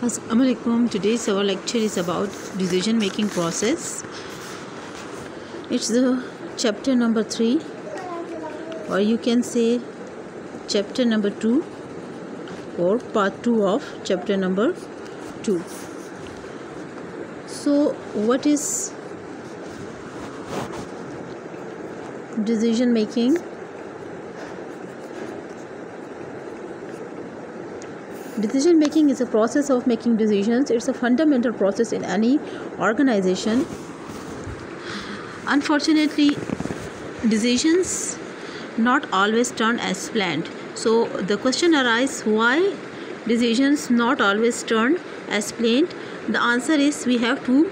Assalamualaikum. Today's our lecture is about decision making process. It's the chapter number 3, or you can say chapter number 2, or part 2 of chapter number 2. So what is decision making? Decision making is a process of making decisions. It's a fundamental process in any organization. Unfortunately, decisions not always turn as planned. So the question arises, why decisions not always turn as planned? The answer is we have to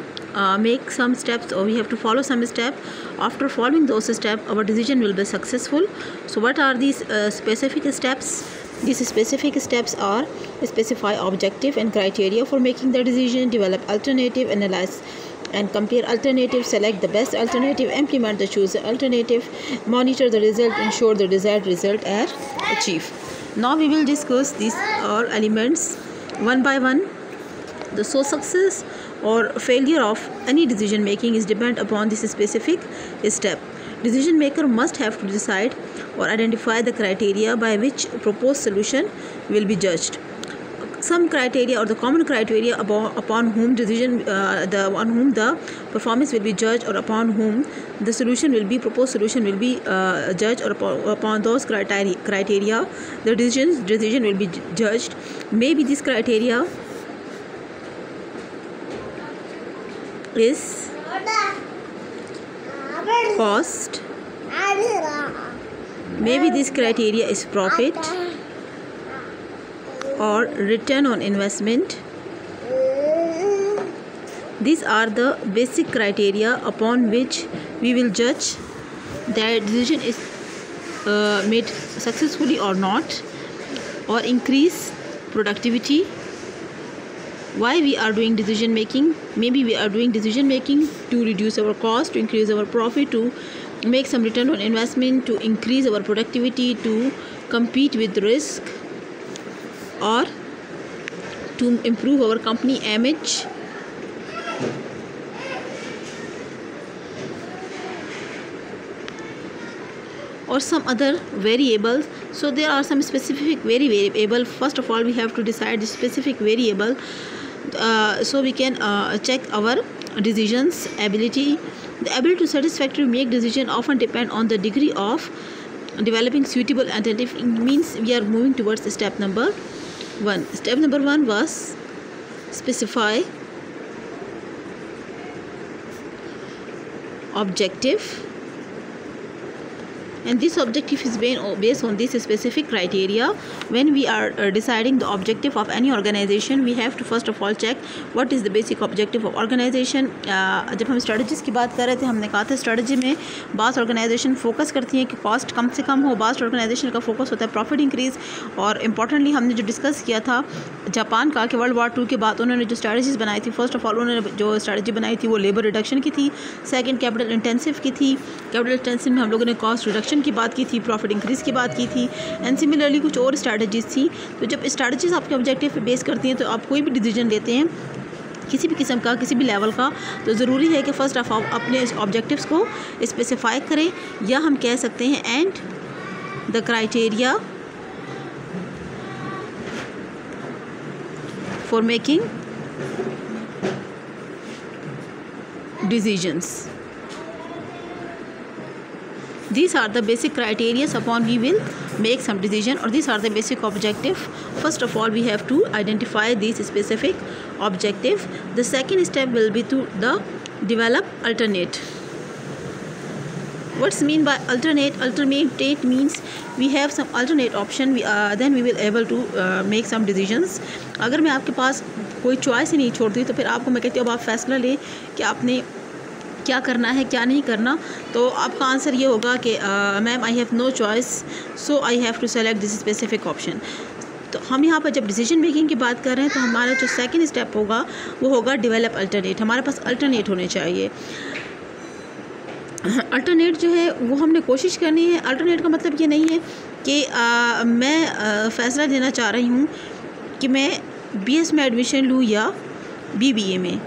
make some steps, or we have to follow some step. After following those steps, our decision will be successful. So what are these specific steps? These specific steps are: specify objective and criteria for making the decision, develop alternative, analyze and compare alternatives, select the best alternative, implement the chosen alternative, monitor the result, ensure the desired result are achieved. Now we will discuss these all elements one by one. So success or failure of any decision making is dependent upon this specific step. Decision maker must have to decide or identify the criteria by which proposed solution will be judged. Some criteria or the common criteria upon whom the performance will be judged, or upon whom the proposed solution will be judged, or upon those criteria the decision will be judged. Maybe this criteria is cost, maybe this criteria is profit or return on investment. These are the basic criteria upon which we will judge that decision is made successfully or not, or increase productivity. Why we are doing decision making? Maybe we are doing decision making to reduce our cost, to increase our profit, to make some return on investment, to increase our productivity, to compete with risk, or to improve our company image. Or some other variables. So there are some specific variable. First of all, we have to decide the specific variable, so we can check our decisions ability. The ability to satisfactorily make decision often depend on the degree of developing suitable alternative. It means we are moving towards step number 1. Step number 1 was specify objective, and this objective is based on this specific criteria. When we are deciding the objective of any organization, we have to first of all check what is the basic objective of organization. जब हम strategies की बात कर रहे थे, हमने कहा था स्ट्रेटजी में बास ऑर्गेनाइजेशन फोकस करती हैं कि कॉस्ट कम से कम हो, बास ऑर्गेनाइजेशन का फोकस होता है प्रॉफिट इंक्रीज़। और इम्पॉर्टेंटली हमने जो डिस्कस किया था जापान का, कि वर्ल्ड वॉर 2 के बाद उन्होंने जो स्ट्रेटजीज़ बनाई थी, फर्स्ट ऑफ ऑल उन्होंने जो स्ट्रेटजी बनाई थी वो लेबर रिडक्शन की थी, सेकेंड कैपिटल इंटेंसिव की थी। कैपिटल इंटेंसिव में हम लोगों ने कॉस्ट रिडक्शन की बात की थी, प्रॉफिट इंक्रीज़ की बात की थी, एंड सिमिलरली कुछ और स्ट्रैटेजीज़ थी। तो जब स्ट्रैटेजीज़ आपके ऑब्जेक्टिव पे बेस करती हैं, तो आप कोई भी डिसीजन लेते हैं किसी भी किस्म का, किसी भी लेवल का, तो ज़रूरी है कि फ़र्स्ट ऑफ ऑल अपने ऑब्जेक्टिव्स को स्पेसिफाई करें, या हम कह सकते हैं and the criteria for making decisions. These are the basic criteria upon we will make some decision, or these are the basic objective. First of all, we have to identify this specific objective. The second step will be to develop alternate. What's mean by alternate? Alternate means we have some alternate option. Then we will able to make some decisions. अगर मैं आपके पास कोई choice ही नहीं छोड़ती, तो फिर आपको मैं कहती हूँ अब आप फैसला लें कि आपने क्या करना है क्या नहीं करना। तो आपका आंसर ये होगा कि ma'am I have no choice, so I have to select this specific option. तो हम यहाँ पर जब डिसीजन मेकिंग की बात कर रहे हैं, तो हमारा जो सेकंड स्टेप होगा वो होगा डेवलप अल्टरनेट। हमारे पास अल्टरनेट होने चाहिए। अल्टरनेट जो है वो हमने कोशिश करनी है। अल्टरनेट का मतलब ये नहीं है कि मैं फ़ैसला लेना चाह रही हूँ कि मैं BS में एडमिशन लूँ या BBA में।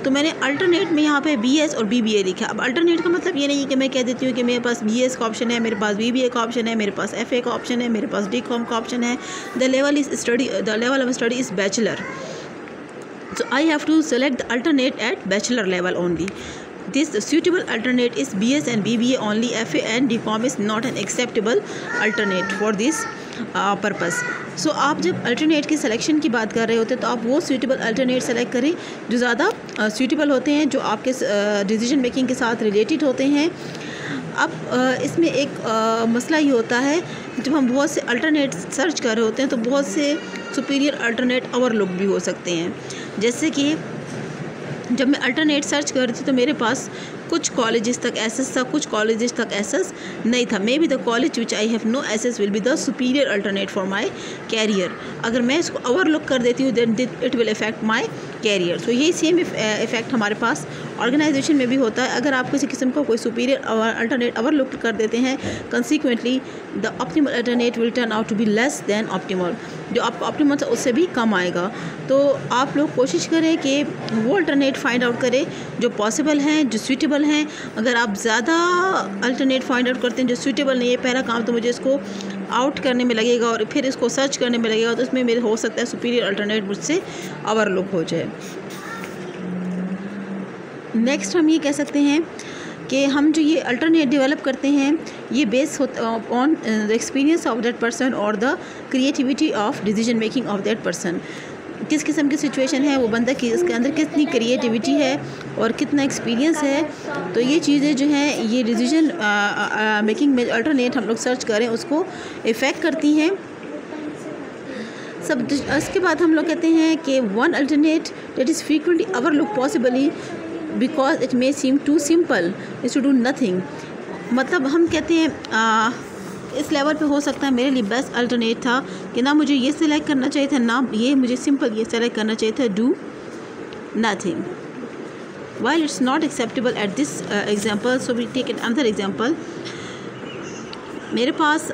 तो मैंने अल्टरनेट में यहाँ पे BS और BBA लिखा। अब अल्टरनेट का मतलब ये नहीं है कि मैं कह देती हूँ कि मेरे पास BS का ऑप्शन है, मेरे पास BBA का ऑप्शन है, मेरे पास FA का ऑप्शन है, मेरे पास DCOM का ऑप्शन है। The level of study is bachelor, so I have to select the alternate at bachelor level only. This suitable alternate is BS and BBA only. FA and DCOM is not an acceptable alternate for this purpose. So आप जब alternate की selection की बात कर रहे होते हैं तो आप वो सूटेबल अल्टरनेट सेलेक्ट करें जो ज़्यादा सूटेबल होते हैं, जो आपके डिसीजन मेकिंग के साथ रिलेटेड होते हैं। अब इसमें एक मसला ये होता है, जब हम बहुत से अल्टरनेट सर्च कर रहे होते हैं तो बहुत से सुपीरियर अल्टरनेट ओवरलुक भी हो सकते हैं। जैसे कि जब मैं अल्टरनेट सर्च कर रही थी तो मेरे पास कुछ कॉलेजेस तक एसेस था, कुछ कॉलेजेस तक एसेस नहीं था। Maybe the college which I have no access will be the superior alternate for my career. अगर मैं इसको ओवरलुक कर देती हूँ then it will affect my career. So यही सेम इफेक्ट हमारे पास ऑर्गेनाइजेशन में भी होता है। अगर आप किसी किस्म का कोई सुपीरियर अल्टरनेट ओवरलुक कर देते हैं, consequently the optimal alternate will turn out to be less than optimal. जो आपको ऑप्टिमल है उससे भी कम आएगा। तो आप लोग कोशिश करें कि वो अल्टरनेट फाइंड आउट करें जो पॉसिबल हैं, जो सूटेबल हैं। अगर आप ज़्यादा अल्टरनेट फाइंड आउट करते हैं जो सूटेबल नहीं है, पहला काम तो मुझे इसको आउट करने में लगेगा और फिर इसको सर्च करने में लगेगा, तो इसमें मेरे हो सकता है सुपीरियर अल्टरनेट मुझसे ओवरलुक हो जाए। नेक्स्ट हम ये कह सकते हैं कि हम जो ये अल्टरनेट डेवलप करते हैं ये base on the experience of that person और the creativity of decision making of that person. किस किस्म की सिचुएशन है वो बंदा की, इसके अंदर कितनी क्रिएटिविटी है और कितना एक्सपीरियंस है। तो ये चीज़ें जो हैं ये डिसीजन मेकिंग में अल्टरनेट हम लोग सर्च करें उसको इफ़ेक्ट करती हैं। सब इसके बाद हम लोग कहते हैं कि one alternate that is frequently overlook possibly because it may seem to simple is to do nothing. मतलब हम कहते हैं इस लेवल पे हो सकता है मेरे लिए बेस्ट अल्टरनेट था कि ना मुझे ये सिलेक्ट करना चाहिए था, ना ये मुझे सिंपल ये सेलेक्ट करना चाहिए था, do nothing. While it's not acceptable at this example, so we take another example. मेरे पास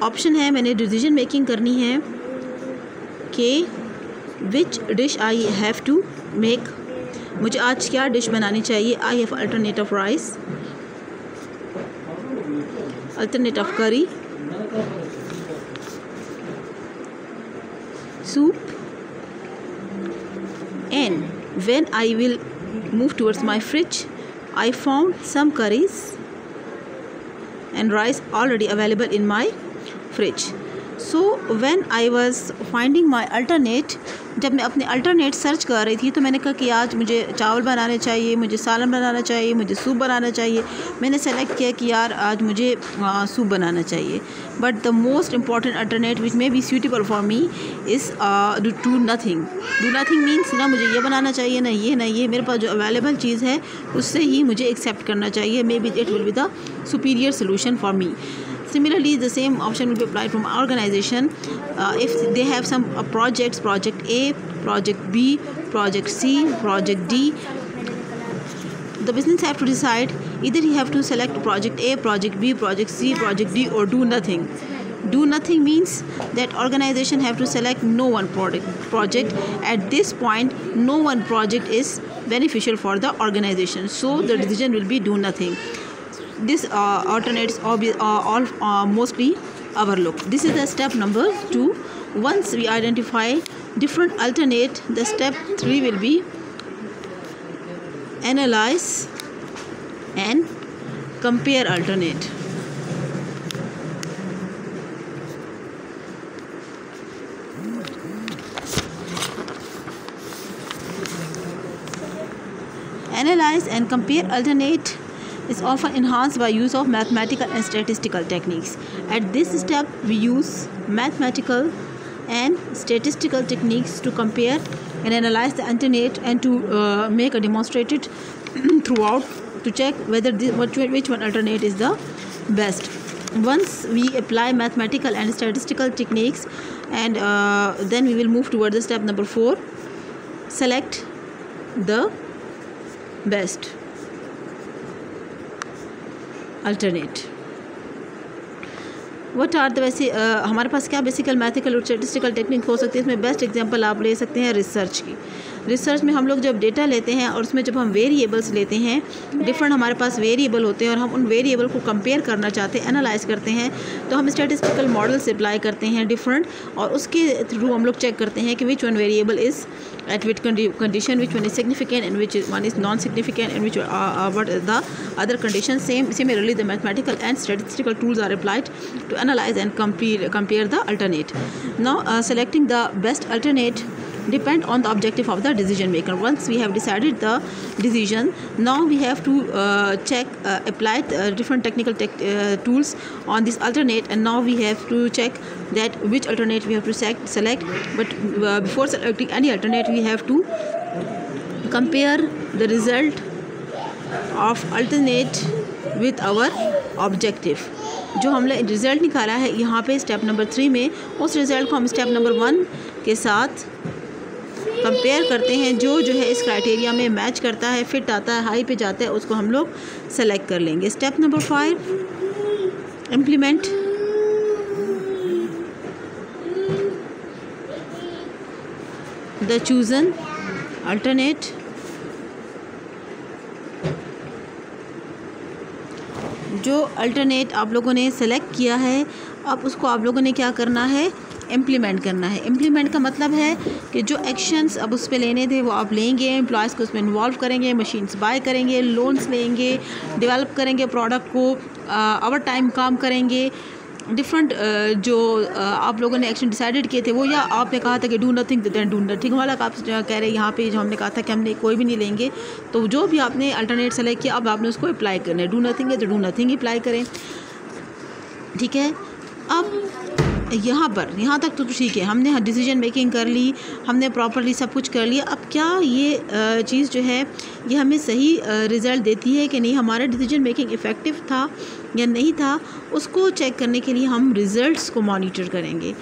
ऑप्शन है, मैंने डिसीजन मेकिंग करनी है कि which dish I have to make. मुझे आज क्या डिश बनानी चाहिए। I have alternate of rice, alternate of curry, soup, and when I will move towards my fridge I found some curries and rice already available in my fridge. So when I was finding my alternate, जब मैं अपने alternate search कर रही थी तो मैंने कहा कि आज मुझे चावल बनाने चाहिए, मुझे सालन बनाना चाहिए, मुझे सूप बनाना चाहिए। मैंने सेलेक्ट किया कि यार आज मुझे सूप बनाना चाहिए। But the most important alternate which may be suitable for me is do nothing. Do nothing means ना मुझे ये बनाना चाहिए, ना ये ना ये, मेरे पास जो अवेलेबल चीज़ है उससे ही मुझे एक्सेप्ट करना चाहिए। May be it will be the superior solution for me. Similarly, the same option will be applied from organization. If they have some projects, project A, project B, project C, project D, the business have to decide either you have to select project A, project B, project C, project D, or do nothing. Do nothing means that organization have to select no one project. At this point, no one project is beneficial for the organization. So the decision will be do nothing. This alternates all mostly overlooked. This is the step number 2. Once we identify different alternate, the step 3 will be analyze and compare alternate. Analyze and compare alternate is often enhanced by use of mathematical and statistical techniques. At this step, we use mathematical and statistical techniques to compare and analyze the alternate and to make a demonstrated throughout to check whether which one alternate is the best. Once we apply mathematical and statistical techniques, and then we will move towards the step number 4. Select the best alternate. What are the वैसे हमारे पास क्या basical mathematical और statistical technique हो सकती है। इसमें best example आप ले सकते हैं रिसर्च की। रिसर्च में हम लोग जब डेटा लेते हैं और उसमें जब हम वेरिएबल्स लेते हैं, डिफरेंट हमारे पास वेरिएबल होते हैं और हम उन वेरिएबल को कंपेयर करना चाहते हैं, एनालाइज करते हैं, तो हम स्टैटिस्टिकल मॉडल्स अप्लाई करते हैं डिफरेंट, और उसके थ्रू हम लोग चेक करते हैं कि which one variable is at which condition, which one is significant and which one is non-significant, and which what is the other condition. Similarly, the mathematical and statistical tools are applied to analyze and compare the alternate. Now selecting the best alternate depend on the objective of the decision maker. Once we have decided the decision, now we have to check apply different technical tools on this alternate, and now we have to check that which alternate we have to select. But before selecting any alternate, we have to compare the result of alternate with our objective. जो हमने result निकाला है यहाँ पे step number 3 में, उस result को हम स्टेप नंबर 1 के साथ कंपेयर करते हैं। जो है इस क्राइटेरिया में मैच करता है, फिट आता है, हाई पे जाता है, उसको हम लोग सेलेक्ट कर लेंगे। Step number 5, implement the chosen alternate. जो अल्टरनेट आप लोगों ने सेलेक्ट किया है, अब उसको आप लोगों ने क्या करना है, इम्प्लीमेंट करना है। इम्प्लीमेंट का मतलब है कि जो एक्शंस अब उस पर लेने थे वो आप लेंगे, एम्प्लॉयज़ को उसमें इन्वॉल्व करेंगे, मशीन्स बाय करेंगे, लोन्स लेंगे, डेवलप करेंगे प्रोडक्ट को, ओवर टाइम काम करेंगे, डिफरेंट जो आप लोगों ने एक्शन डिसाइडेड किए थे वो, या आपने कहा था कि do nothing then do nothing वाला आप कह रहे हैं यहाँ पे, जो हमने कहा था कि हमने कोई भी नहीं लेंगे, तो जो भी आपने अल्टरनेट सेलेक्ट किया अब आपने उसको अप्लाई करना है। डू नथिंग है तो डू नथिंग ही अप्लाई करें, ठीक है। अब यहाँ तक तो ठीक है, हमने डिसीजन मेकिंग कर ली, हमने प्रॉपरली सब कुछ कर लिया। अब क्या ये चीज़ जो है ये हमें सही रिज़ल्ट देती है कि नहीं, हमारा डिसीजन मेकिंग इफ़ेक्टिव था या नहीं था, उसको चेक करने के लिए हम रिज़ल्ट्स को मॉनिटर करेंगे,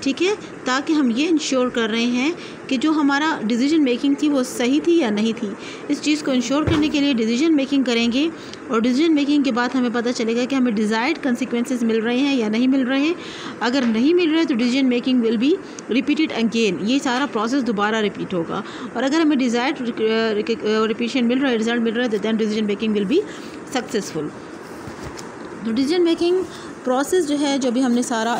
ठीक है, ताकि हम ये इंश्योर कर रहे हैं कि जो हमारा डिसीजन मेकिंग थी वो सही थी या नहीं थी। इस चीज़ को इंश्योर करने के लिए डिसीजन मेकिंग करेंगे, और डिसीजन मेकिंग के बाद हमें पता चलेगा कि हमें डिज़ायर्ड कंसिक्वेंसेस मिल रहे हैं या नहीं मिल रहे हैं। अगर नहीं मिल रहे तो decision making will be repeated again, ये सारा प्रोसेस दोबारा रिपीट होगा। और अगर हमें डिज़ायर्ड रिपीशन मिल रहा है, रिजल्ट मिल रहा है, तो then decision making will be successful. तो डिसीजन मेकिंग प्रोसेस जो है, जो भी हमने सारा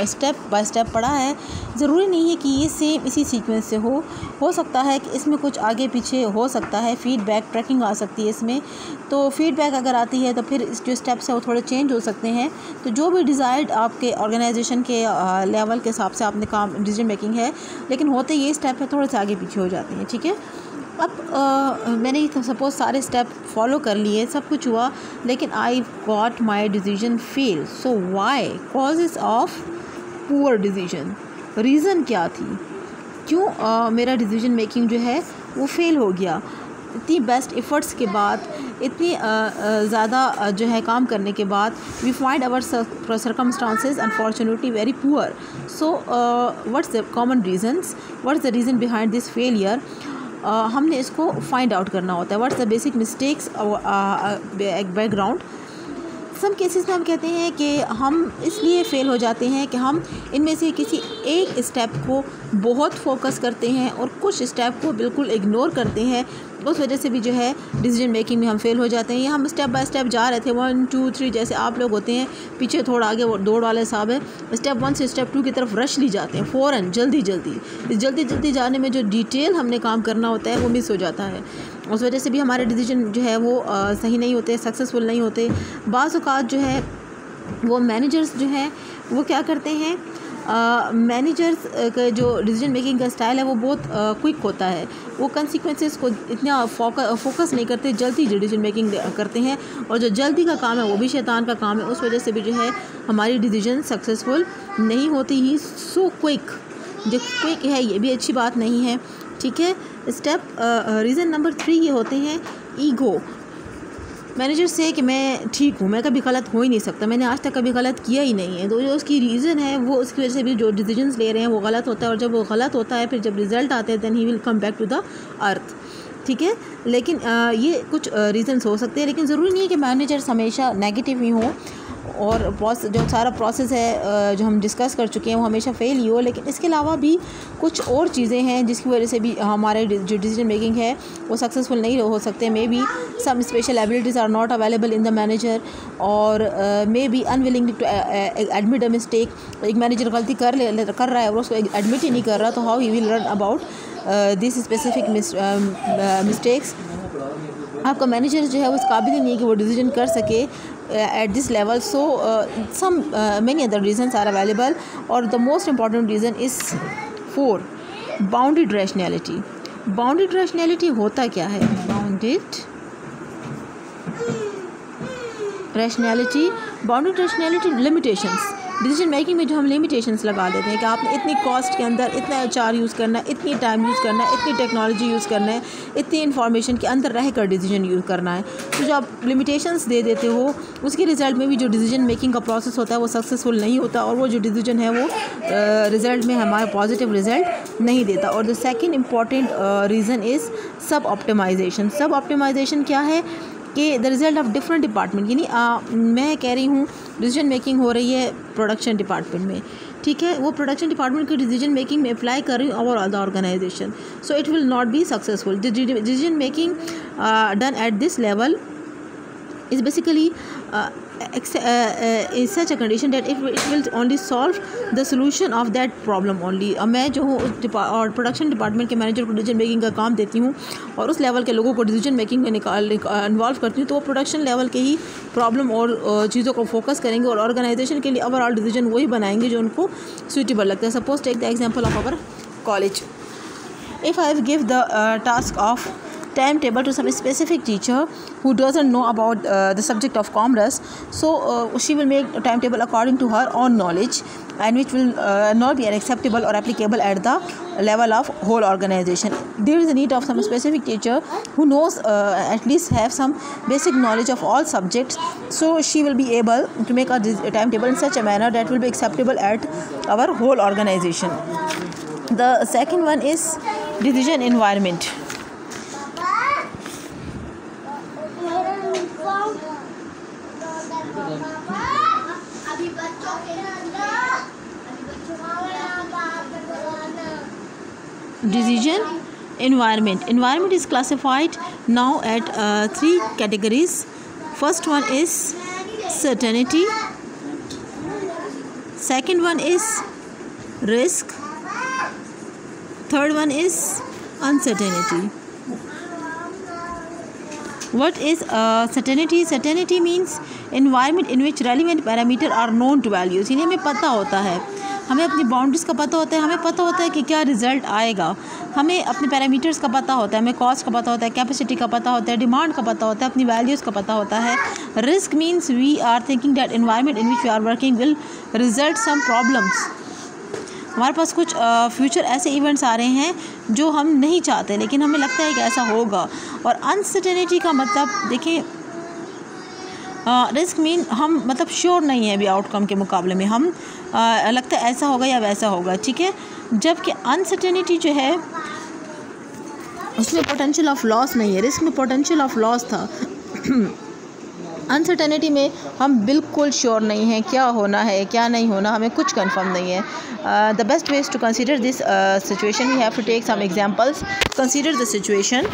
स्टेप बाय स्टेप पढ़ा है, ज़रूरी नहीं है कि ये सेम इसी सीक्वेंस से हो सकता है कि इसमें कुछ आगे पीछे हो सकता है, फीडबैक ट्रैकिंग आ सकती है इसमें। तो फीडबैक अगर आती है तो फिर इस जो स्टेप्स है वो थोड़े चेंज हो सकते हैं। तो जो भी डिज़ायर्ड आपके ऑर्गेनाइजेशन के लेवल के हिसाब से आपने काम डिसीजन मेकिंग है, लेकिन होते ये स्टेप है थोड़े से आगे पीछे हो जाते हैं, ठीक है। अब मैंने सपोज़ सारे स्टेप फॉलो कर लिए, सब कुछ हुआ, लेकिन I got my decision fail. So why? Causes of poor decision, reason क्या थी, क्यों मेरा डिसीजन मेकिंग जो है वो फेल हो गया। इतनी बेस्ट एफ़र्ट्स के बाद, इतनी ज़्यादा जो है काम करने के बाद, we find our circumstances unfortunately very poor. So what's the common reasons, what's the reason behind this failure, हमने इसको फाइंड आउट करना होता है। What's the basic mistakes background. Some cases में हम कहते हैं कि हम इसलिए फ़ेल हो जाते हैं कि हम इनमें से किसी एक स्टेप को बहुत फोकस करते हैं और कुछ स्टेप को बिल्कुल इग्नोर करते हैं। उस वजह से भी जो है डिसीजन मेकिंग में हम फेल हो जाते हैं। या हम स्टेप बाय स्टेप जा रहे थे, 1 2 3, जैसे आप लोग होते हैं पीछे थोड़ा आगे वो दौड़ वाले साहब है, स्टेप 1 से स्टेप 2 की तरफ रश ली जाते हैं फ़ौरन, जल्दी जल्दी जाने में जो डिटेल हमने काम करना होता है वो मिस हो जाता है। उस वजह से भी हमारे डिसीजन जो है वो सही नहीं होते, सक्सेसफुल नहीं होते। बाज़ औक़ात जो है वो मैनेजर्स जो हैं वो क्या करते हैं, मैनेजर्स का जो डिसीजन मेकिंग का स्टाइल है वो बहुत क्विक होता है। वो कंसिक्वेंसेस को इतना फोकस नहीं करते, जल्दी डिसीजन मेकिंग करते हैं, और जो जल्दी का काम है वो भी शैतान का काम है। उस वजह से भी जो है हमारी डिसीजन सक्सेसफुल नहीं होती ही। सो क्विक, जो क्विक है ये भी अच्छी बात नहीं है, ठीक है। स्टेप रीज़न नंबर 3 ये होते हैं ईगो। मैनेजर से कि मैं ठीक हूँ, मैं कभी गलत हो ही नहीं सकता, मैंने आज तक कभी गलत किया ही नहीं है। तो जो उसकी रीज़न है वो उसकी वजह से भी जो डिसीजंस ले रहे हैं वो गलत होता है, और जब वो गलत होता है फिर जब रिज़ल्ट आते हैं then he will come back to the earth, ठीक है। लेकिन ये कुछ रीज़न्स हो सकते हैं, लेकिन ज़रूरी नहीं है कि मैनेजर्स हमेशा नेगेटिव ही हों। और जो सारा प्रोसेस है जो हम डिस्कस कर चुके हैं वो हमेशा फेल ही हो, लेकिन इसके अलावा भी कुछ और चीज़ें हैं जिसकी वजह से भी हमारे जो डिसीजन मेकिंग है वो सक्सेसफुल नहीं हो सकते। May be some special abilities are not available in the manager, और may be unwilling to admit a mistake. एक मैनेजर गलती कर रहा है और उसको एडमिट ही नहीं कर रहा, तो how he will learn about this specific mistakes. आपका मैनेजर जो है उस काबिल ही नहीं है कि वो डिसीजन कर सके at this level. So some many other reasons are available, और the most important reason is 4 bounded rationality. Bounded rationality होता क्या है? Bounded rationality limitations. Decision making में जो हम लिमिटेशंस लगा देते हैं कि आपने इतनी कॉस्ट के अंदर इतना HR यूज़ करना है, इतनी टाइम यूज़ करना है, इतनी टेक्नोलॉजी यूज़ करना है, इतनी इन्फॉर्मेशन के अंदर रह कर डिसीजन यूज़ करना है। तो जो आप लिमिटेशंस दे देते हो उसके रिज़ल्ट में भी जो डिसीजन मेकिंग का प्रोसेस होता है वो सक्सेसफुल नहीं होता, और वो जो डिसीजन है वो रिज़ल्ट में हमारा पॉजिटिव रिज़ल्ट नहीं देता। और the second important reason is सब ऑप्टिमाइजेशन। सब ऑप्टिमाइजेशन क्या है कि the result of different department, यानी मैं कह रही हूँ डिसीजन मेकिंग हो रही है प्रोडक्शन डिपार्टमेंट में, ठीक है, वो प्रोडक्शन डिपार्टमेंट की डिसीजन मेकिंग में अप्लाई कर रही हूँ overall the organisation, so it will not be successful. Decision making done at this level is basically is such a condition that it will only solve the solution of that problem only। मैं जो हूँ और production department के manager को decision making का काम देती हूँ और उस लेवल के लोगों को डिसीजन मेकिंग में इन्वॉल्व करती हूँ, तो वो प्रोडक्शन लेवल के ही प्रॉब्लम और चीज़ों को फोकस करेंगे और ऑर्गेनाइजेशन के लिए ओवरऑल डिसीजन वही बनाएंगे जो उनको सूटेबल लगता है। Suppose take the example of our college. If I give the task of timetable to some specific teacher who doesn't know about the subject of commerce, so she will make a timetable according to her own knowledge, and which will not be acceptable or applicable at the level of whole organization. There is a need of some specific teacher who knows at least have some basic knowledge of all subjects, so she will be able to make a timetable in such a manner that will be acceptable at our whole organization. The second one is decision environment. Decision environment. Environment is classified now at 3 categories. First one is certainty. Second one is risk. Third one is uncertainty. What is certainty? Certainty means environment in which relevant parameter are known to values. यानी हमें पता होता है, हमें अपनी boundaries का पता होता है, हमें पता होता है कि क्या रिज़ल्ट आएगा, हमें अपने पैरामीटर्स का पता होता है, हमें कॉस्ट का पता होता है, कैपेसिटी का पता होता है, डिमांड का पता होता है, अपनी वैल्यूज़ का पता होता है। Risk means we are thinking that environment in which we are working will result some problems. हमारे पास कुछ फ्यूचर ऐसे इवेंट्स आ रहे हैं जो हम नहीं चाहते लेकिन हमें लगता है कि ऐसा होगा। और अनसर्टेनिटी का मतलब देखें, रिस्क मीन हम मतलब श्योर नहीं है अभी आउटकम के मुकाबले में, हम लगता है ऐसा होगा या वैसा होगा, ठीक है। जबकि अनसर्टेनिटी जो है उसमें पोटेंशियल ऑफ लॉस नहीं है, रिस्क में पोटेंशियल ऑफ लॉस था। अनसर्टेनिटी में हम बिल्कुल श्योर नहीं हैं क्या होना है क्या नहीं होना, हमें कुछ कंफर्म नहीं है। The best ways to consider this situation, we have to take some examples. Consider the situation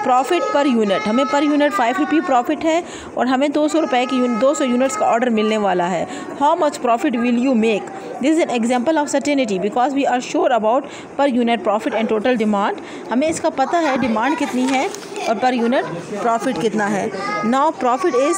profit per unit, हमें पर यूनिट 5 रुपये प्रॉफिट है और हमें 200 रुपये की 200 यूनिट्स का ऑर्डर मिलने वाला है। How much profit will you make? This is an example of certainty because we are sure about per unit profit and total demand. हमें इसका पता है डिमांड कितनी है और पर यूनिट प्रॉफिट कितना है। Now profit is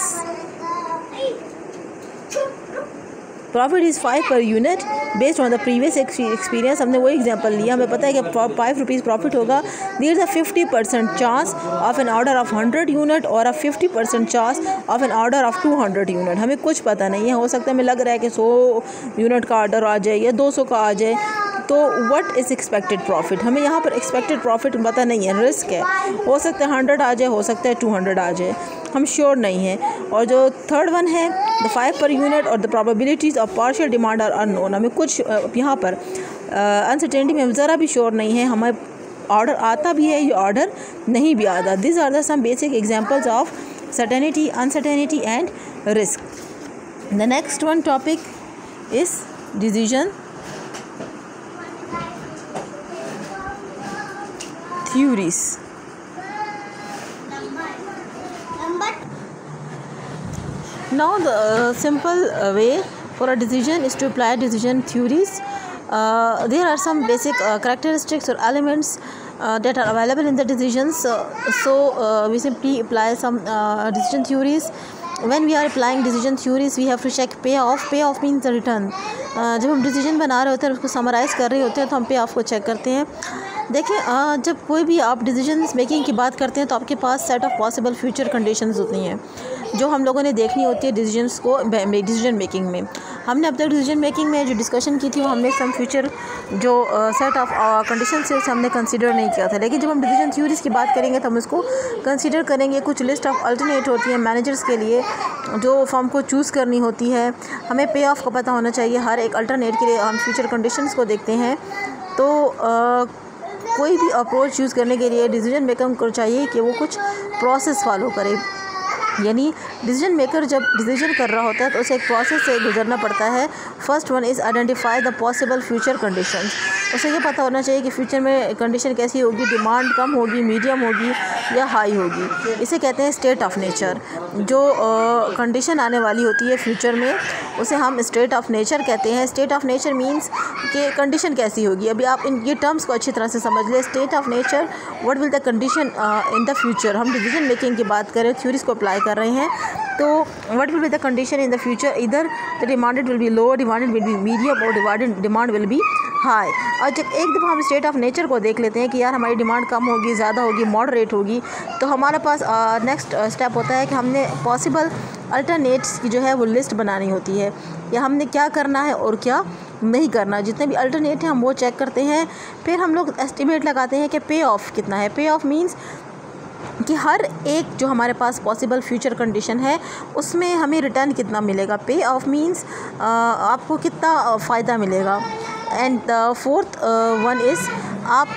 5 per unit based on the previous experience. हमने वही एग्जांपल लिया, हमें पता है कि 5 रुपीज़ प्रॉफिट होगा। There is a 50% chance of an order of 100 unit और a 50% chance of an order of 200 unit. हमें कुछ पता नहीं है, हो सकता है हमें लग रहा है कि 100 यूनिट का ऑर्डर आ जाए या 200 का आ जाए। तो व्हाट इज़ एक्सपेक्टेड प्रॉफिट, हमें यहाँ पर एक्सपेक्टेड प्रॉफिट पता नहीं है, रिस्क है, हो सकता है 100 आ जाए, हो सकता है 200 आ जाए, हम श्योर नहीं हैं। और जो थर्ड वन है द 5 पर यूनिट और the probabilities of partial demand are unknown. हमें कुछ यहाँ पर अनसर्टेनिटी में ज़रा भी श्योर नहीं है, हमें ऑर्डर आता भी है या ऑर्डर नहीं भी आता। This are the some basic examples of certainty, uncertainty and risk. The next one topic is decision theories. Now the simple way for a decision is to apply decision theories. There are some basic characteristics or elements that are available in the decisions. So we simply apply some decision theories. When we are applying decision theories, we have to check payoff. Payoff means the return. जब हम decision बना रहे होते हैं, उसको summarise कर रहे होते हैं, तो हम payoff को चेक करते हैं. देखिए, जब कोई भी आप डिसीजन मेकिंग की बात करते हैं तो आपके पास set of possible future conditions होती हैं जो हम लोगों ने देखनी होती है डिसीजंस को डिसीजन मेकिंग में. हमने अब तक डिसीजन मेकिंग में जो डिस्कशन की थी वो हमने सम फ्यूचर जो सेट ऑफ कंडीशन से हमने कंसीडर नहीं किया था. लेकिन जब हम डिसीजन थ्योरीज़ की बात करेंगे तो हम इसको कंसीडर करेंगे. कुछ लिस्ट ऑफ अल्टरनेट होती है मैनेजर्स के लिए जो फर्म को चूज़ करनी होती है. हमें पे ऑफ का पता होना चाहिए. हर एक अल्टरनेट के लिए हम फ्यूचर कंडीशंस को देखते हैं. तो कोई भी अप्रोच यूज़ करने के लिए डिसीजन मेकर को चाहिए कि वो कुछ प्रोसेस फॉलो करे. यानी डिसीजन मेकर जब डिसीजन कर रहा होता है तो उसे एक प्रोसेस से गुजरना पड़ता है. First one is identify the possible future conditions. उसे ये पता होना चाहिए कि फ्यूचर में कंडीशन कैसी होगी, डिमांड कम होगी, मीडियम होगी या हाई होगी. इसे कहते हैं स्टेट ऑफ नेचर. जो कंडीशन आने वाली होती है फ्यूचर में उसे हम स्टेट ऑफ नेचर कहते हैं. स्टेट ऑफ नेचर मीन्स कि कंडीशन कैसी होगी. अभी आप इन ये टर्म्स को अच्छी तरह से समझ लें. State of nature, what will the condition in the future. हम डिसीजन मेकिंग की बात करें, थ्योरीज को अप्लाई कर रहे हैं, तो what will be the condition in the future. इधर the demanded will be low, demanded will be medium और डिमांड विल बी हाई. और जब एक दफ़ा हम स्टेट ऑफ नेचर को देख लेते हैं कि यार हमारी डिमांड कम होगी, ज़्यादा होगी, मॉडरेट होगी, तो हमारे पास नेक्स्ट स्टेप होता है कि हमने पॉसिबल अल्टरनेट्स की जो है वो लिस्ट बनानी होती है, या हमने क्या करना है और क्या नहीं करना. जितने भी अल्टरनेट हैं हम वो चेक करते हैं. फिर हम लोग एस्टिमेट लगाते हैं कि पे ऑफ कितना है. पे ऑफ मीन्स कि हर एक जो हमारे पास पॉसिबल फ्यूचर कंडीशन है उसमें हमें रिटर्न कितना मिलेगा. पे ऑफ मीन्स आपको कितना फ़ायदा मिलेगा. And the fourth one is आप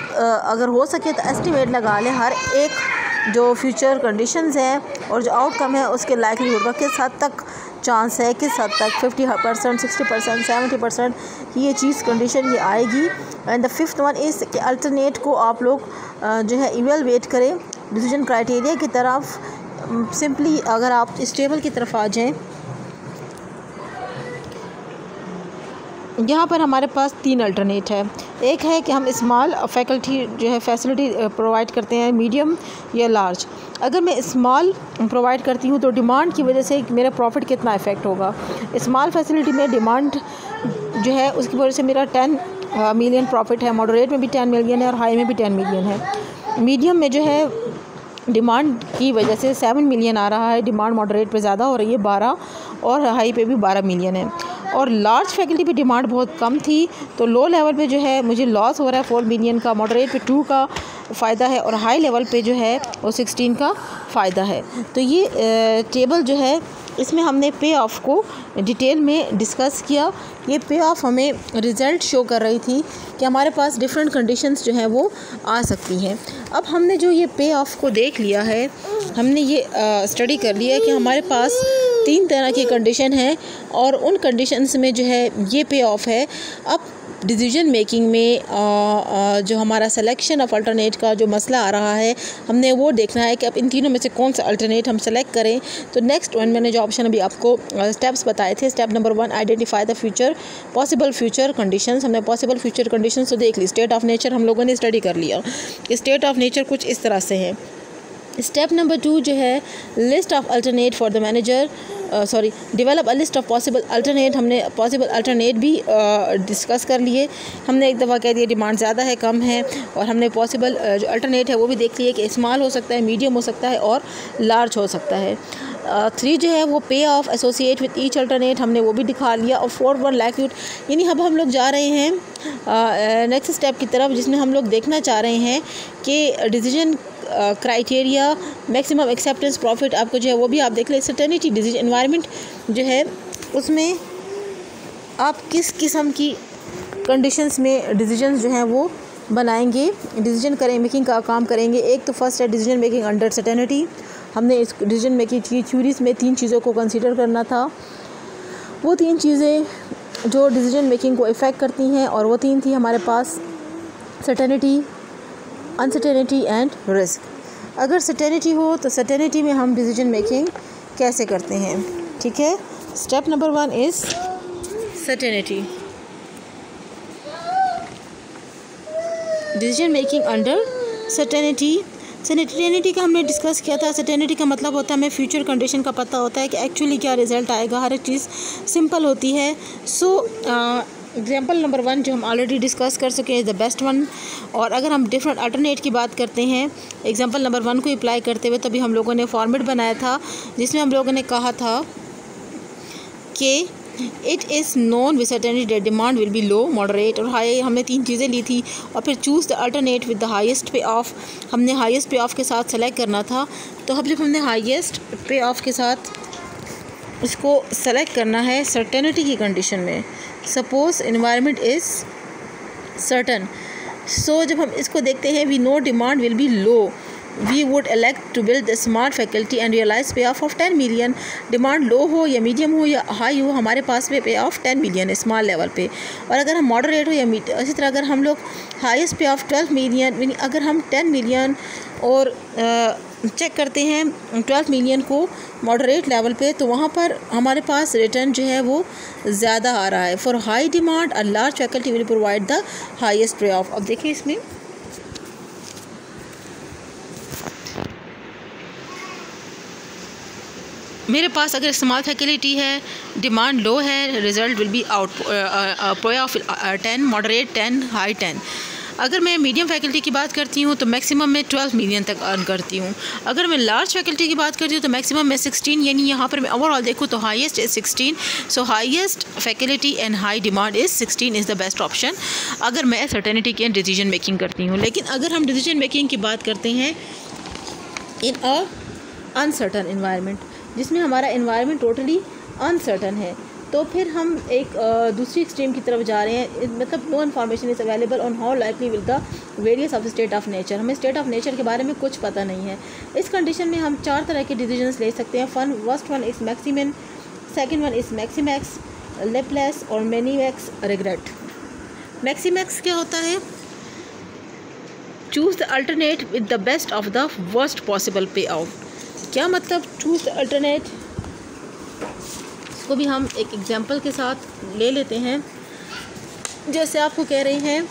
अगर हो सके तो एस्टिमेट लगा लें हर एक जो फ्यूचर कंडीशंस हैं और जो आउटकम है उसके लाइकलीहुड का किस हद तक चांस है, किस हद तक 50%, 60%, 70% कि ये चीज़ कंडीशन ये आएगी. And the fifth one is कि अल्टरनेट को आप लोग जो है इवेलुएट करें डिसीजन क्राइटेरिया की तरफ. सिंपली अगर आप इस टेबल की तरफ आ जाएं, यहाँ पर हमारे पास 3 अल्टरनेट है. एक है कि हम स्मॉल फैकल्टी जो है फैसिलिटी प्रोवाइड करते हैं, मीडियम या लार्ज. अगर मैं स्मॉल प्रोवाइड करती हूँ तो डिमांड की वजह से मेरा प्रॉफिट कितना इफ़ेक्ट होगा. स्मॉल फैसिलिटी में डिमांड जो है उसकी वजह से मेरा 10 मिलियन प्रॉफिट है. मॉडरेट में भी 10 मिलियन है और हाई में भी 10 मिलियन है. मीडियम में जो है डिमांड की वजह से 7 मिलियन आ रहा है, डिमांड मॉडरेट पे ज़्यादा हो रही है 12, और हाई पे भी 12 मिलियन है. और लार्ज फैकल्टी पे डिमांड बहुत कम थी तो लो लेवल पे जो है मुझे लॉस हो रहा है 4 मिलियन का. मॉडरेट पे 2 का फ़ायदा है और हाई लेवल पे जो है वो 16 का फ़ायदा है. तो ये टेबल जो है इसमें हमने पे ऑफ को डिटेल में डिस्कस किया. ये पे ऑफ हमें रिज़ल्ट शो कर रही थी कि हमारे पास डिफरेंट कंडीशंस जो हैं वो आ सकती हैं. अब हमने जो ये पे ऑफ को देख लिया है, हमने ये स्टडी कर लिया है कि हमारे पास 3 तरह की कंडीशन है और उन कंडीशंस में जो है ये पे ऑफ है. अब डिसीजन मेकिंग में जो हमारा सिलेक्शन ऑफ अल्टरनेट का जो मसला आ रहा है, हमने वो देखना है कि अब इन तीनों में से कौन सा अल्टरनेट हम सेलेक्ट करें. तो नेक्स्ट वन मैंने जो ऑप्शन अभी आपको स्टेप्स बताए थे, step number 1 identify the future possible future conditions. हमने पॉसिबल फ्यूचर कंडीशंस तो देख ली. स्टेट ऑफ नेचर हम लोगों ने स्टडी कर लिया. स्टेट ऑफ नेचर कुछ इस तरह से है. स्टेप नंबर 2 जो है list of alternate for the manager, develop a list of possible alternate. हमने पॉसिबल अल्टरनेट भी डिस्कस कर लिए. हमने एक दफ़ा कह दिया डिमांड ज़्यादा है, कम है, और हमने पॉसिबल जो अल्टरनेट है वो भी देख लिए कि स्मॉल हो सकता है, मीडियम हो सकता है और लार्ज हो सकता है. 3 जो है वो पे of associate with each alternate, हमने वो भी दिखा लिया. और 4 वन लाइक्लीहुड. यानी अब हम लोग जा रहे हैं नेक्स्ट स्टेप की तरफ जिसमें हम लोग देखना चाह रहे हैं कि decision criteria, maximum acceptance, profit आपको जो है वो भी आप देख लें. सर्टेनिटी, डिसीजन एनवायरनमेंट जो है उसमें आप किस किस्म की कंडीशंस में डिसीजंस जो हैं वो बनाएंगे, डिसीजन मेकिंग का काम करेंगे. एक तो फर्स्ट है डिसीजन मेकिंग अंडर सर्टेनिटी. हमने इस डिसीजन मेकिंग की थ्योरीज में 3 चीज़ों को कंसीडर करना था। वो 3 चीज़ें जो डिसीजन मेकिंग को इफ़ेक्ट करती हैं, और वो 3 थी हमारे पास सर्टेनिटी, अनसर्टेनिटी एंड रिस्क। अगर सर्टेनिटी हो तो सर्टेनिटी में हम डिसीजन मेकिंग कैसे करते हैं, ठीक है। Step number 1 is certainty. Decision making under certainty. Certainty का हमने डिस्कस किया था। सर्टेनिटी का मतलब होता है हमें फ्यूचर कंडीशन का पता होता है कि एक्चुअली क्या रिज़ल्ट आएगा, हर एक चीज़ सिंपल होती है। एग्जाम्पल नंबर 1 जो हम ऑलरेडी डिस्कस कर सके इज़ द बेस्ट वन। और अगर हम डिफरेंट अल्टरनेट की बात करते हैं एग्जाम्पल नंबर 1 को अप्लाई करते हुए, तभी हम लोगों ने फॉर्मेट बनाया था जिसमें हम लोगों ने कहा था कि it is known with certainty that demand will be low, moderate और हाई। हमने 3 चीज़ें ली थी और फिर choose the alternate with the highest पे ऑफ। हमने हाईएस्ट पे ऑफ के साथ सेलेक्ट करना था। तो अब जब हमने हाईएस्ट पे ऑफ के साथ उसको सेलेक्ट करना है सर्टेनिटी की कंडीशन में, suppose environment is certain, so जब हम इसको देखते हैं we know demand will be low, we would elect to build the smart faculty and realise pay off 10 million. Demand low हो या मीडियम हो या हाई हो, हमारे पास में पे ऑफ 10 मिलियन है स्मॉल लेवल पे। और अगर हम मॉडरेट हो या इसी तरह अगर हम लोग हाईएस्ट पे ऑफ 12 मिलियन, अगर हम 10 मिलियन और चेक करते हैं 12 मिलियन को मॉडरेट लेवल पे, तो वहाँ पर हमारे पास रिटर्न जो है वो ज़्यादा आ रहा है। For high demand a large faculty will provide the highest पे ऑफ। अब देखिए इसमें मेरे पास अगर स्मॉल फैकल्टी है, डिमांड लो है, रिजल्ट विल बी आउट पे ऑफ 10, मॉडरेट 10, हाई 10। अगर मैं मीडियम फैकल्टी की बात करती हूँ तो मैक्सिमम मैं 12 मिलियन तक अर्न करती हूँ। अगर मैं लार्ज फैकल्टी की बात करती हूँ तो मैक्सिमम मैं 16, यानी यहाँ पर मैं ओवरऑल देखूँ तो highest is 16। So highest faculty and high demand is 16 is the best option अगर मैं सर्टेनिटी की डिसीजन मेकिंग करती हूँ। लेकिन अगर हम डिसीजन मेकिंग की बात करते हैं इन अ अनसर्टन इन्वायरमेंट, जिसमें हमारा इन्वायरमेंट टोटली अनसर्टन है, तो फिर हम एक दूसरी एक्सट्रीम की तरफ जा रहे हैं। मतलब no information is available on how likely will the various of state of nature. हमें स्टेट ऑफ नेचर के बारे में कुछ पता नहीं है। इस कंडीशन में हम 4 तरह के डिसीजंस ले सकते हैं। First one is maximum, second one is मैक्सिमैक्स, Laplace और मिनिमैक्स रिग्रेट। मैक्सिमैक्स क्या होता है? Choose the alternate with the best of the worst possible पे आउट। क्या मतलब चूज़ द अल्टरनेट? इसको भी हम एक एग्जांपल के साथ ले लेते हैं। जैसे आपको कह रहे हैं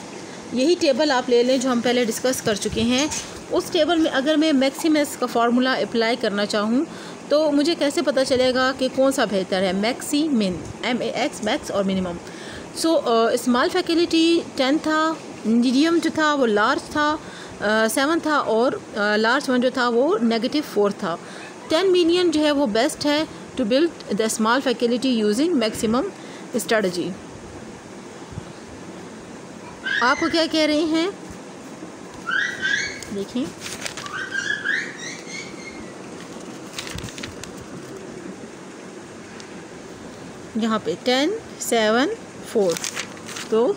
यही टेबल आप ले लें जो हम पहले डिस्कस कर चुके हैं। उस टेबल में अगर मैं मैक्सिमस का फार्मूला अप्लाई करना चाहूँ तो मुझे कैसे पता चलेगा कि कौन सा बेहतर है? मैक्सी मिन, MAX मैक्स और मिनिमम। सो स्मॉल फैकल्टी 10 था, मीडियम जो था वो लार्ज था 7 था, और लार्ज वन जो था वो -4 था। 10 मिलियन जो है वो बेस्ट है to build the small faculty using maximum strategy. आपको क्या कह रहे हैं देखिए, यहाँ पे 10, 7, 4, तो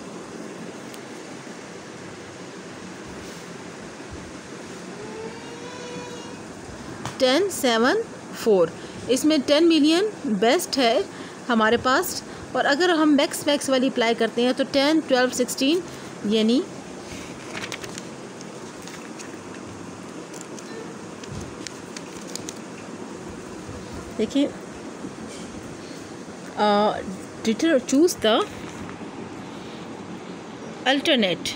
टेन 7 4, इसमें 10 मिलियन बेस्ट है हमारे पास। और अगर हम मैक्स वाली अप्लाई करते हैं तो 10, 12, 16, यानी देखिए choose the alternate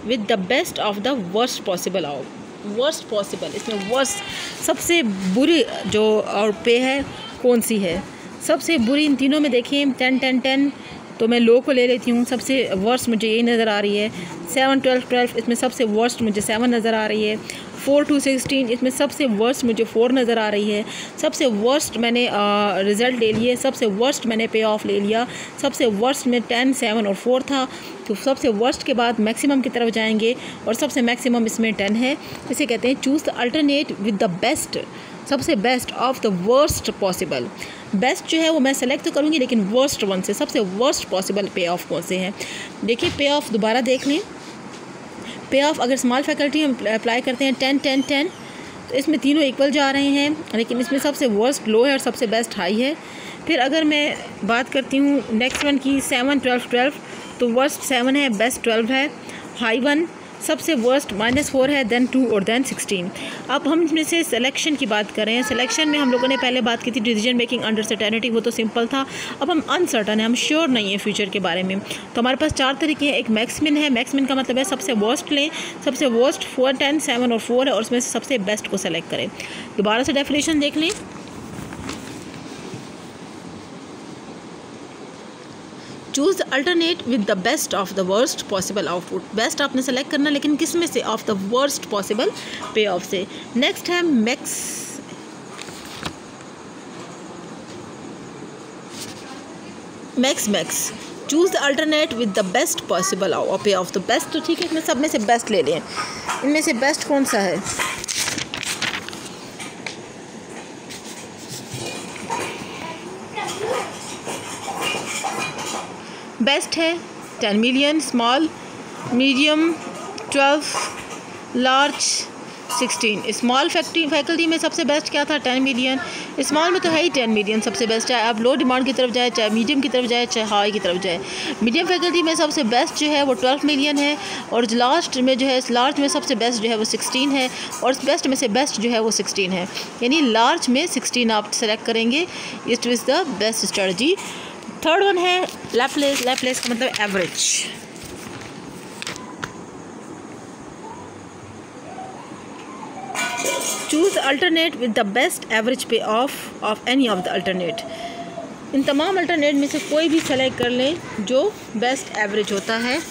with the best of the worst possible out. Worst possible, इसमें वर्स्ट सबसे बुरी जो और पे है कौन सी है? सबसे बुरी इन तीनों में देखिए 10, 10, 10, तो मैं लो को ले लेती हूँ। सबसे वर्स्ट मुझे यही नज़र आ रही है। 7, 12, 12, इसमें सबसे वर्स्ट मुझे 7 नज़र आ रही है। 4 to 16, इसमें सबसे वर्स्ट मुझे 4 नज़र आ रही है। सबसे वर्स्ट मैंने रिज़ल्ट ले लिए, सबसे वर्स्ट मैंने पे ऑफ ले लिया। सबसे वर्स्ट में 10, 7 और 4 था, तो सबसे वर्स्ट के बाद मैक्सिमम की तरफ जाएंगे और सबसे मैक्सिमम इसमें 10 है। इसे कहते हैं choose the alternate with the best, सबसे best of the worst possible. Best जो है वो मैं सेलेक्ट तो करूँगी, लेकिन वर्स्ट वन से सबसे वर्स्ट पॉसिबल पे ऑफ कौन से हैं। देखिए पे ऑफ दोबारा देख लें। पे ऑफ अगर स्मॉल फैकल्टी हम अप्लाई करते हैं 10, 10, 10, तो इसमें तीनों इक्वल जा रहे हैं, लेकिन इसमें सबसे वर्स्ट लो है और सबसे बेस्ट हाई है। फिर अगर मैं बात करती हूँ नेक्स्ट वन की 7, 12, 12, तो वर्स्ट 7 है, बेस्ट 12 है, हाई 1, सबसे वर्स्ट -4 है, देन 2 और देन 16। अब हम इसमें से सिलेक्शन की बात करें। सिलेक्शन में हम लोगों ने पहले बात की थी डिसीजन मेकिंग अंडर सर्टेनिटी, वो तो सिंपल था। अब हम अनसर्टन है, हम श्योर नहीं है फ्यूचर के बारे में, तो हमारे पास 4 तरीके हैं। एक मैक्समिन है, मैक्समिन का मतलब है सबसे वर्स्ट लें, सबसे वर्स्ट 4, 10, 7 और 4 है, और उसमें से सबसे बेस्ट को सेलेक्ट करें। दोबारा से डेफिनेशन देख लें। Choose the alternate with the best of the worst possible output. Best आपने सेलेक्ट करना, लेकिन किस में से? ऑफ द वर्स्ट पॉसिबल पे ऑफ से। नेक्स्ट है max. Choose the alternate with the best possible पे ऑफ। तो बेस्ट तो ठीक है, इसमें सब में से बेस्ट ले लें। इनमें से बेस्ट कौन सा है? बेस्ट है 10 million, small, medium 12, large 16। Small faculty में सबसे बेस्ट क्या था? 10 मिलियन। स्मॉल में तो है ही 10 मिलियन सबसे बेस्ट है। आप लो डिमांड की तरफ जाए, चाहे मीडियम की तरफ जाए, चाहे हाई की तरफ जाए। मीडियम फैकल्टी में सबसे बेस्ट जो है वो 12 मिलियन है, और लास्ट में जो है लार्ज में सबसे बेस्ट जो है वो 16 है, और बेस्ट में से बेस्ट जो है वो 16 है। यानी लार्ज में 16 आप सेलेक्ट करेंगे। It is the best strategy. Third one है लैप्लेस का मतलब average. Choose alternate with the best average pay off any of the alternate. इन तमाम अल्टरनेट में से कोई भी सेलेक्ट कर लें जो बेस्ट एवरेज होता है।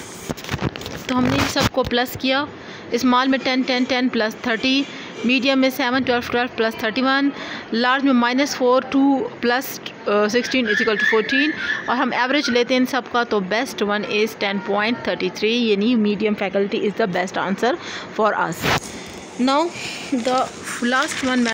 तो हमने इन सबको प्लस किया। स्मॉल में 10, 10, 10 प्लस 30, मीडियम में 7, 12, 12 प्लस 31, लार्ज में -4, 2 प्लस 16 = 14, और हम एवरेज लेते हैं इन सब का, तो बेस्ट वन इज़ 10.33, यानी medium faculty is the best answer for us. Now the last one